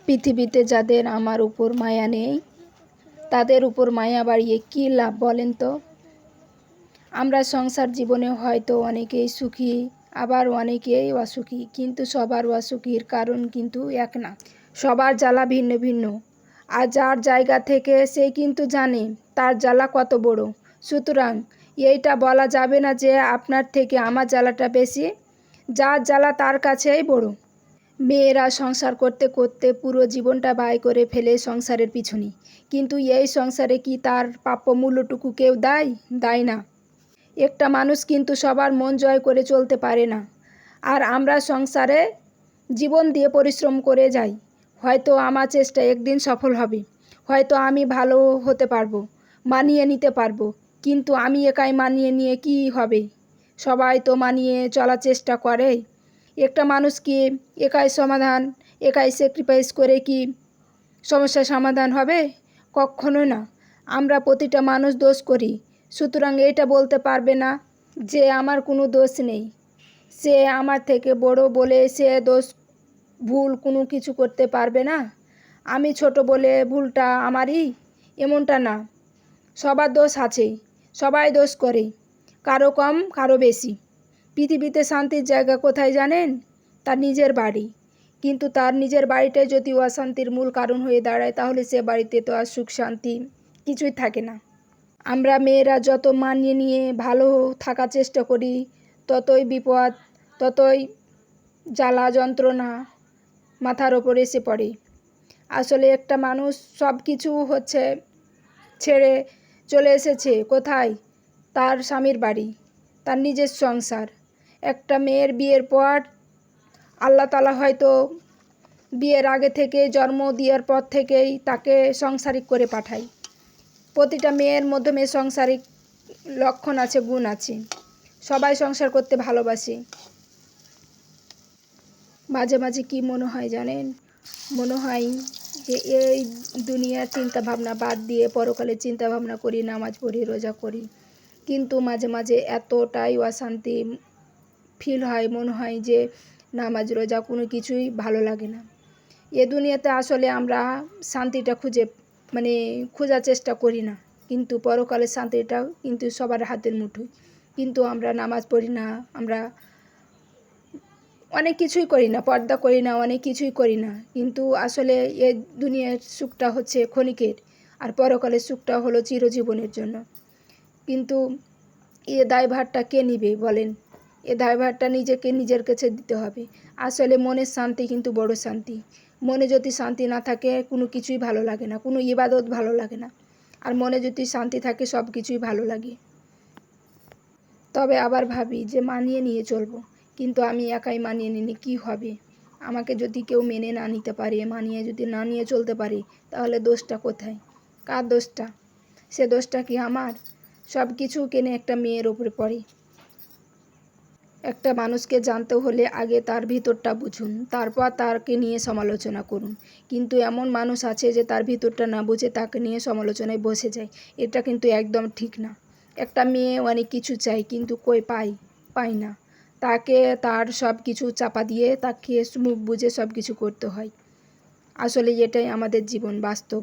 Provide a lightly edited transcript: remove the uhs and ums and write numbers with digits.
পৃথিবীতে যাদের আমার উপর মায়া নেই তাদের উপর মায়া বাড়িয়ে কী লাভ বলেন তো? আমরা সংসার জীবনে হয়তো অনেকেই সুখী, আবার অনেকেই অসুখী, কিন্তু সবার অসুখীর কারণ কিন্তু এক না। সবার জ্বালা ভিন্ন ভিন্ন, আর যার জায়গা থেকে সে কিন্তু জানে তার জ্বালা কত বড়। সুতরাং এইটা বলা যাবে না যে আপনার থেকে আমার জ্বালাটা বেশি, যার জ্বালা তার কাছেই বড়। মেয়েরা সংসার করতে করতে পুরো জীবনটা ব্যয় করে ফেলে সংসারের পিছনে, কিন্তু এই সংসারে কি তার প্রাপ্য মূল্যটুকু কেউ দেয় না। একটা মানুষ কিন্তু সবার মন জয় করে চলতে পারে না। আর আমরা সংসারে জীবন দিয়ে পরিশ্রম করে যাই। হয়তো আমার চেষ্টা একদিন সফল হবে, হয়তো আমি ভালো হতে পারবো, মানিয়ে নিতে পারবো, কিন্তু আমি একাই মানিয়ে নিয়ে কি হবে? সবাই তো মানিয়ে চলার চেষ্টা করে। একটা মানুষ কি একাই স্যাক্রিফাইস করে কি সমস্যার সমাধান হবে? কখনো না। আমরা প্রতিটা মানুষ দোষ করি, সুতরাং এটা বলতে পারবে না যে আমার কোনো দোষ নেই, সে আমার থেকে বড় বলে সে ভুল কোনো কিছু করতে পারবে না। আমি ছোট বলে ভুলটা আমারই, এমনটা না। সবার দোষ আছে, সবাই দোষ করে, কারো কম কারো বেশি। পৃথিবীতে শান্তির জায়গা কোথায় জানেন? তার নিজের বাড়ি। কিন্তু তার নিজের বাড়িটাই যদি অশান্তির মূল কারণ হয়ে দাঁড়ায়, তাহলে সে বাড়িতে তো আর সুখ শান্তি কিছুই থাকে না। আমরা মেয়েরা যত মানিয়ে নিয়ে ভালো থাকার চেষ্টা করি, ততই বিপদ, ততই জ্বালা যন্ত্রণা মাথার ওপর এসে পড়ে। আসলে একটা মানুষ সব কিছু ছেড়ে চলে এসেছে কোথায়? তার স্বামীর বাড়ি, তার নিজের সংসার। একটা মেয়ের বিয়ের পর আল্লাহ তাআলা হয়তো বিয়ের আগে থেকে, জন্ম দেওয়ার পর থেকেই তাকে সংসারিক করে পাঠায়। প্রতিটা মেয়ের মাধ্যমে সংসারিক লক্ষণ আছে, গুণ আছে। সবাই সংসার করতে ভালোবাসে। মাঝে মাঝে কি মনে হয় জানেন? মনে হয় যে এই দুনিয়ার চিন্তা ভাবনা বাদ দিয়ে পরকালের চিন্তা ভাবনা করি, নামাজ পড়ি, রোজা করি। কিন্তু মাঝে মাঝে এতটাই অশান্তি ফিল হয়, মনে হয় যে নামাজ রোজা কোনো কিছুই ভালো লাগে না। এ দুনিয়াতে আসলে আমরা শান্তিটা খোঁজার চেষ্টা করি না, কিন্তু পরকালের শান্তিটাও কিন্তু সবার হাতের মুঠোয়। কিন্তু আমরা নামাজ পড়ি না, আমরা অনেক কিছুই করি না, পর্দা করি না, অনেক কিছুই করি না। কিন্তু আসলে এ দুনিয়ার সুখটা হচ্ছে ক্ষণিকের, আর পরকালের সুখটা হলো চিরজীবনের জন্য। কিন্তু এ দায়ভারটা কে নিবে বলেন? এ দায়ভারটা নিজের কাছে দিতে হবে। আসলে মনের শান্তি কিন্তু বড় শান্তি। মনে যদি শান্তি না থাকে, কোনো কিছুই ভালো লাগে না, কোনো ইবাদত ভালো লাগে না। আর মনে যদি শান্তি থাকে, সব কিছুই ভালো লাগে। তবে আবার ভাবি যে মানিয়ে নিয়ে চলবো, কিন্তু আমি একাই মানিয়ে নিলে কি হবে? আমাকে যদি কেউ মেনে না নিতে পারে, যদি না নিয়ে চলতে পারে, তাহলে দোষটা কোথায়? কার দোষটা? সে দোষটা কি আমার? সব কিছু কেনে একটা মেয়ের ওপরে পড়ে। একটা মানুষকে জানতে হলে আগে তার ভিতরটা বুঝুন, তারপর তাকে নিয়ে সমালোচনা করুন। কিন্তু এমন মানুষ আছে যে তার ভিতরটা না বুঝে তাকে নিয়ে সমালোচনায় বসে যায়। এটা কিন্তু একদম ঠিক না। একটা মেয়ে অনেক কিছু চায়, কিন্তু কই পায় না। তাকে তার সব কিছু চাপা দিয়ে তাকে মুখ বুজে সব কিছু করতে হয়। আসলে এটাই আমাদের জীবন, বাস্তব।